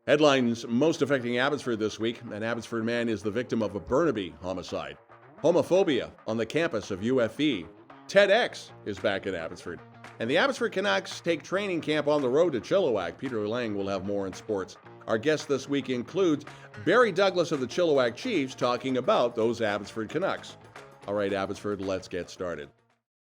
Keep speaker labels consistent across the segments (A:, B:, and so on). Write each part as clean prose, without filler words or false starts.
A: Headlines most affecting Abbotsford this week. An Abbotsford man is the victim of a Burnaby homicide. Homophobia on the campus of UFE. TEDx is back in Abbotsford. And the Abbotsford Canucks take training camp on the road to Chilliwack. Peter Lehn will have more in sports. Our guest this week includes Barry Douglas of the Chilliwack Chiefs talking about those Abbotsford Canucks. All right, Abbotsford, let's get started.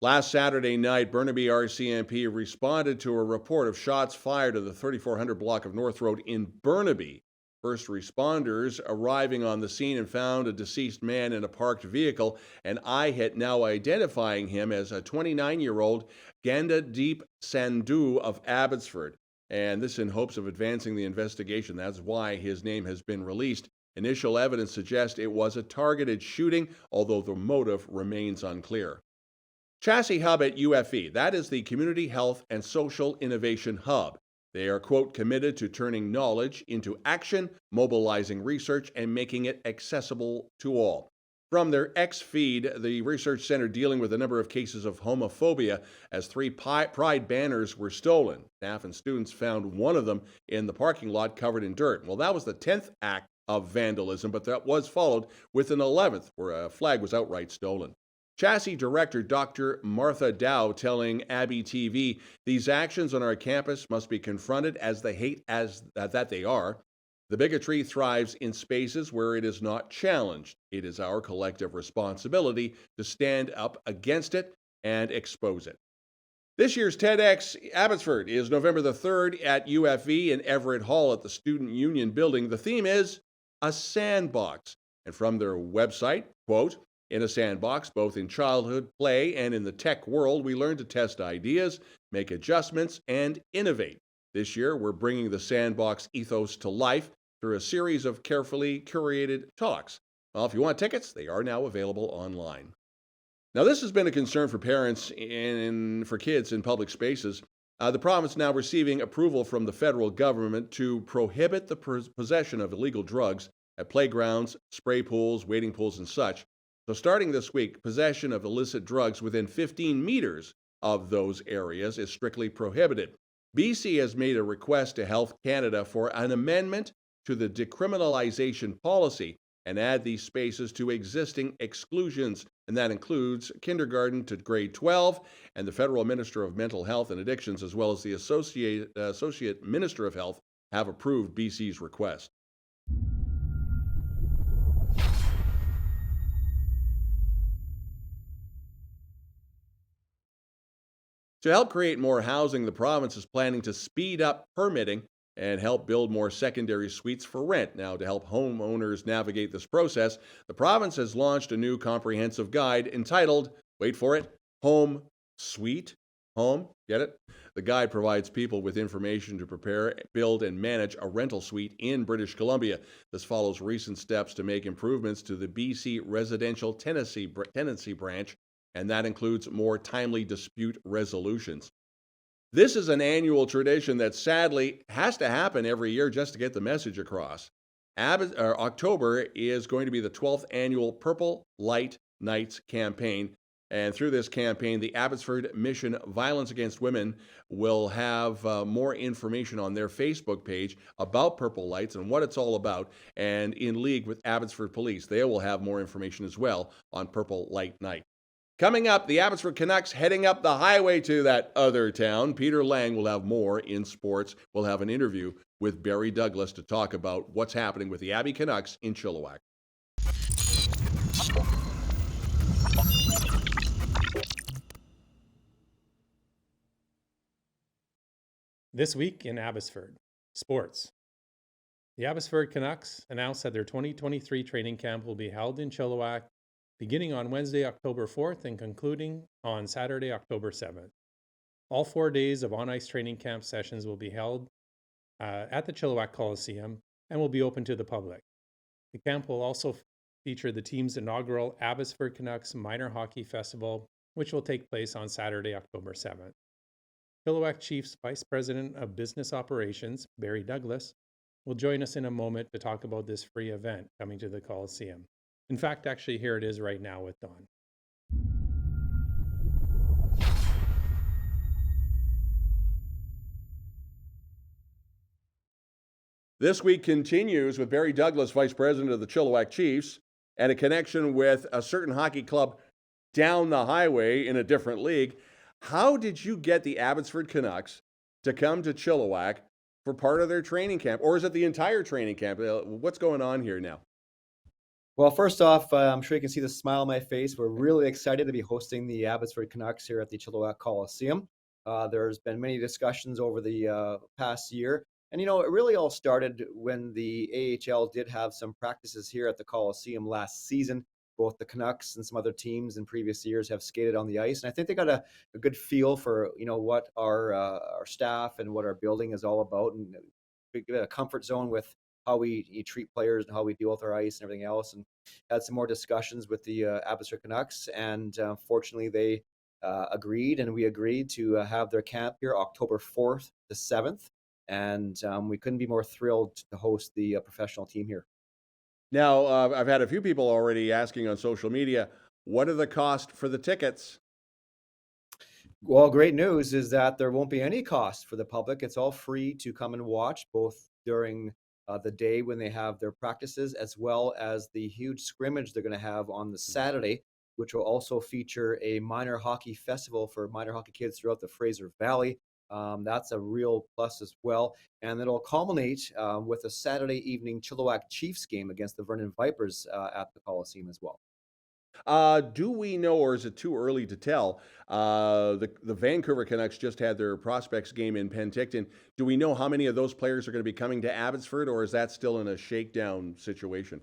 A: Last Saturday night, Burnaby RCMP responded to a report of shots fired at the 3400 block of North Road in Burnaby. First responders arriving on the scene and found a deceased man in a parked vehicle, and IHIT now identifying him as a 29-year-old Ganda Deep Sandhu of Abbotsford. And this in hopes of advancing the investigation. That's why his name has been released. Initial evidence suggests it was a targeted shooting, although the motive remains unclear. Chassis Hub at UFE, that is the Community Health and Social Innovation Hub. They are, quote, committed to turning knowledge into action, mobilizing research, and making it accessible to all. From their X feed, the research center dealing with a number of cases of homophobia as 3 Pride banners were stolen. Staff and students found one of them in the parking lot covered in dirt. Well, that was the 10th act of vandalism, but that was followed with an 11th where a flag was outright stolen. Chassis Director Dr. Martha Dow telling abbyTV, these actions on our campus must be confronted as the hate that they are. The bigotry thrives in spaces where it is not challenged. It is our collective responsibility to stand up against it and expose it. This year's TEDxAbbotsford is November the 3rd at UFE in Everett Hall at the Student Union Building. The theme is a sandbox. And from their website, quote, in a sandbox, both in childhood play and in the tech world, we learn to test ideas, make adjustments, and innovate. This year, we're bringing the sandbox ethos to life through a series of carefully curated talks. Well, if you want tickets, they are now available online. Now, this has been a concern for parents and for kids in public spaces. The province now receiving approval from the federal government to prohibit the possession of illegal drugs at playgrounds, spray pools, wading pools, and such. So starting this week, possession of illicit drugs within 15 meters of those areas is strictly prohibited. BC has made a request to Health Canada for an amendment to the decriminalization policy and add these spaces to existing exclusions, and that includes kindergarten to grade 12, and the Federal Minister of Mental Health and Addictions, as well as the Associate Minister of Health, have approved BC's request. To help create more housing, the province is planning to speed up permitting and help build more secondary suites for rent. Now, to help homeowners navigate this process, the province has launched a new comprehensive guide entitled, wait for it, Home Suite. Home, get it? The guide provides people with information to prepare, build, and manage a rental suite in British Columbia. This follows recent steps to make improvements to the BC Residential Tenancy Branch, and that includes more timely dispute resolutions. This is an annual tradition that sadly has to happen every year just to get the message across. October is going to be the 12th annual Purple Light Nights campaign, and through this campaign, the Abbotsford Mission Violence Against Women will have more information on their Facebook page about Purple Lights and what it's all about, and in league with Abbotsford Police, they will have more information as well on Purple Light Night. Coming up, the Abbotsford Canucks heading up the highway to that other town. Peter Lehn will have more in sports. We'll have an interview with Barry Douglas to talk about what's happening with the Abbey Canucks in Chilliwack.
B: This week in Abbotsford, sports. The Abbotsford Canucks announced that their 2023 training camp will be held in Chilliwack beginning on Wednesday, October 4th and concluding on Saturday, October 7th. All 4 days of on-ice training camp sessions will be held at the Chilliwack Coliseum and will be open to the public. The camp will also feature the team's inaugural Abbotsford Canucks Minor Hockey Festival, which will take place on Saturday, October 7th. Chilliwack Chiefs Vice President of Business Operations, Barry Douglas, will join us in a moment to talk about this free event coming to the Coliseum. In fact, actually, here it is right now with Don.
A: This week continues with Barry Douglas, Vice President of the Chilliwack Chiefs, and a connection with a certain hockey club down the highway in a different league. How did you get the Abbotsford Canucks to come to Chilliwack for part of their training camp? Or is it the entire training camp? What's going on here now?
C: Well, first off, I'm sure you can see the smile on my face. We're really excited to be hosting the Abbotsford Canucks here at the Chilliwack Coliseum. There's been many discussions over the past year. And, it really all started when the AHL did have some practices here at the Coliseum last season. Both the Canucks and some other teams in previous years have skated on the ice. And I think they got a good feel for, what our staff and what our building is all about, and give it a comfort zone with how we treat players and how we deal with our ice and everything else. And had some more discussions with the Abbotsford Canucks, and fortunately they agreed, and we agreed to have their camp here October 4th to 7th. And we couldn't be more thrilled to host the professional team here.
A: Now, I've had a few people already asking on social media, what are the cost for the tickets?
C: Well, great news is that there won't be any cost for the public. It's all free to come and watch, both during the day when they have their practices, as well as the huge scrimmage they're going to have on the Saturday, which will also feature a minor hockey festival for minor hockey kids throughout the Fraser Valley. That's a real plus as well. And it'll culminate with a Saturday evening Chilliwack Chiefs game against the Vernon Vipers at the Coliseum as well.
A: Do we know, or is it too early to tell? The Vancouver Canucks just had their prospects game in Penticton. Do we know how many of those players are going to be coming to Abbotsford, or is that still in a shakedown situation?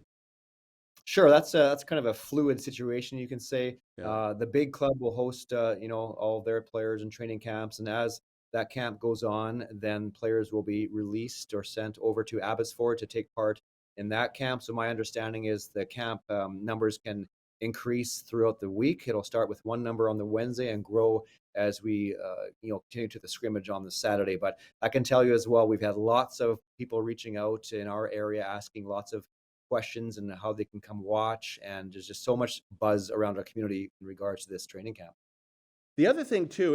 C: Sure, that's kind of a fluid situation, you can say.
A: Yeah.
C: The big club will host, all their players in training camps, and as that camp goes on, then players will be released or sent over to Abbotsford to take part in that camp. So my understanding is the camp numbers can increase throughout the week. It'll start with one number on the Wednesday and grow as we, continue to the scrimmage on the Saturday. But I can tell you as well, we've had lots of people reaching out in our area asking lots of questions and how they can come watch. And there's just so much buzz around our community in regards to this training camp.
A: The other thing too,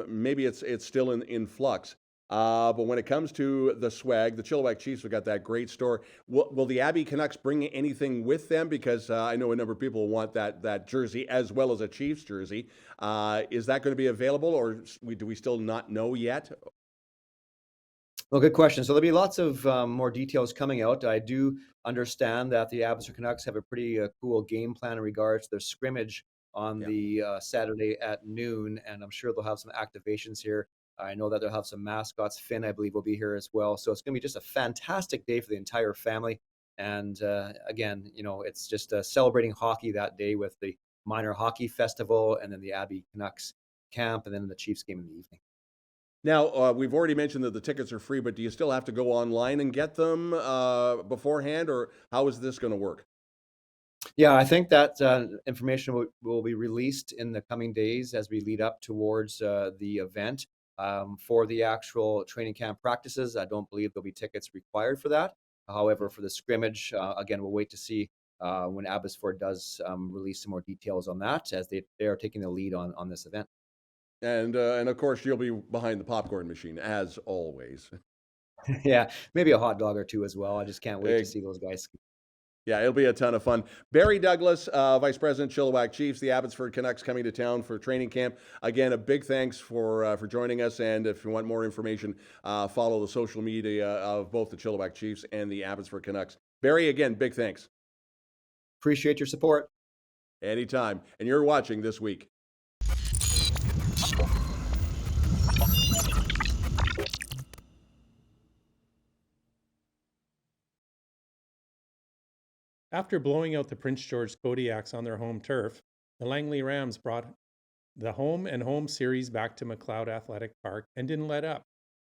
A: maybe it's still in flux. But when it comes to the swag, the Chilliwack Chiefs have got that great store. Will the Abbey Canucks bring anything with them? Because I know a number of people want that jersey as well as a Chiefs jersey. Is that going to be available, or do we still not know yet?
C: Well, good question. So there'll be lots of more details coming out. I do understand that the Abbotsford Canucks have a pretty cool game plan in regards to their scrimmage on
A: Yeah.
C: the Saturday at noon, and I'm sure they'll have some activations here. I know that they'll have some mascots. Finn, I believe, will be here as well. So it's going to be just a fantastic day for the entire family. And again, it's just celebrating hockey that day with the minor hockey festival, and then the Abbey Canucks camp, and then the Chiefs game in the evening.
A: Now, we've already mentioned that the tickets are free, but do you still have to go online and get them beforehand, or how is this going to work?
C: Yeah, I think that information will be released in the coming days as we lead up towards the event. For the actual training camp practices, I don't believe there'll be tickets required for that. However, for the scrimmage, again, we'll wait to see when Abbotsford does release some more details on that, as they are taking the lead on this event.
A: And of course, you'll be behind the popcorn machine as always.
C: Yeah, maybe a hot dog or two as well. I just can't wait to
A: Ex-
C: see those guys.
A: Yeah, it'll be a ton of fun. Barry Douglas, Vice President, Chilliwack Chiefs, the Abbotsford Canucks coming to town for training camp. Again, a big thanks for joining us. And if you want more information, follow the social media of both the Chilliwack Chiefs and the Abbotsford Canucks. Barry, again, big thanks.
C: Appreciate your support.
A: Anytime. And you're watching This Week.
B: After blowing out the Prince George Kodiaks on their home turf, the Langley Rams brought the home and home series back to McLeod Athletic Park and didn't let up,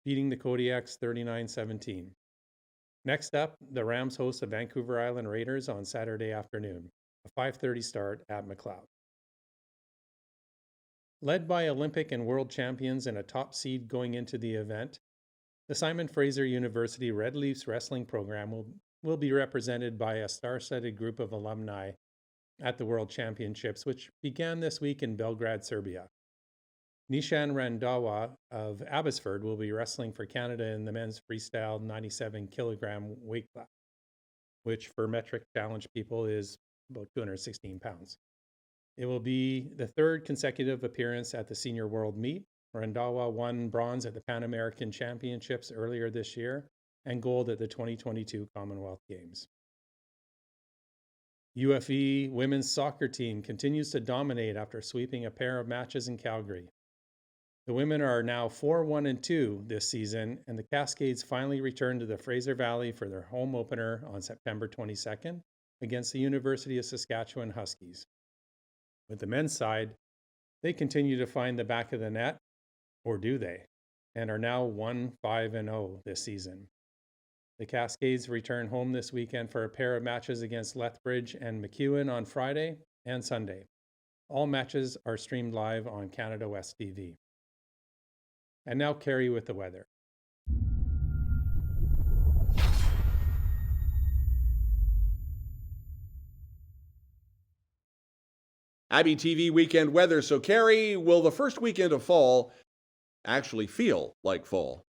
B: beating the Kodiaks 39-17. Next up, the Rams host the Vancouver Island Raiders on Saturday afternoon, a 5:30 start at McLeod. Led by Olympic and world champions and a top seed going into the event, the Simon Fraser University Red Leafs wrestling program will be represented by a star-studded group of alumni at the World Championships, which began this week in Belgrade, Serbia. Nishan Randhawa of Abbotsford will be wrestling for Canada in the men's freestyle 97 kilogram weight class, which for metric challenge people is about 216 pounds. It will be the third consecutive appearance at the Senior World Meet. Randhawa won bronze at the Pan American Championships earlier this year and gold at the 2022 Commonwealth Games. UFE women's soccer team continues to dominate after sweeping a pair of matches in Calgary. The women are now 4-1-2 this season, and the Cascades finally returned to the Fraser Valley for their home opener on September 22nd against the University of Saskatchewan Huskies. With the men's side, they continue to find the back of the net, or do they, and are now 1-5-0 this season. The Cascades return home this weekend for a pair of matches against Lethbridge and McEwen on Friday and Sunday. All matches are streamed live on Canada West TV. And now Carrie with the weather.
A: abbyTV weekend weather. So, Carrie, will the first weekend of fall actually feel like fall?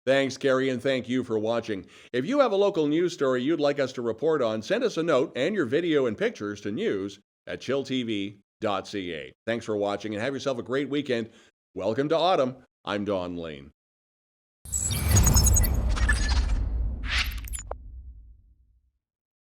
A: Thanks, Carrie, and thank you for watching. If you have a local news story you'd like us to report on, send us a note and your video and pictures to news@chilltv.ca. Thanks for watching and have yourself a great weekend. Welcome to autumn. I'm Don Lehn.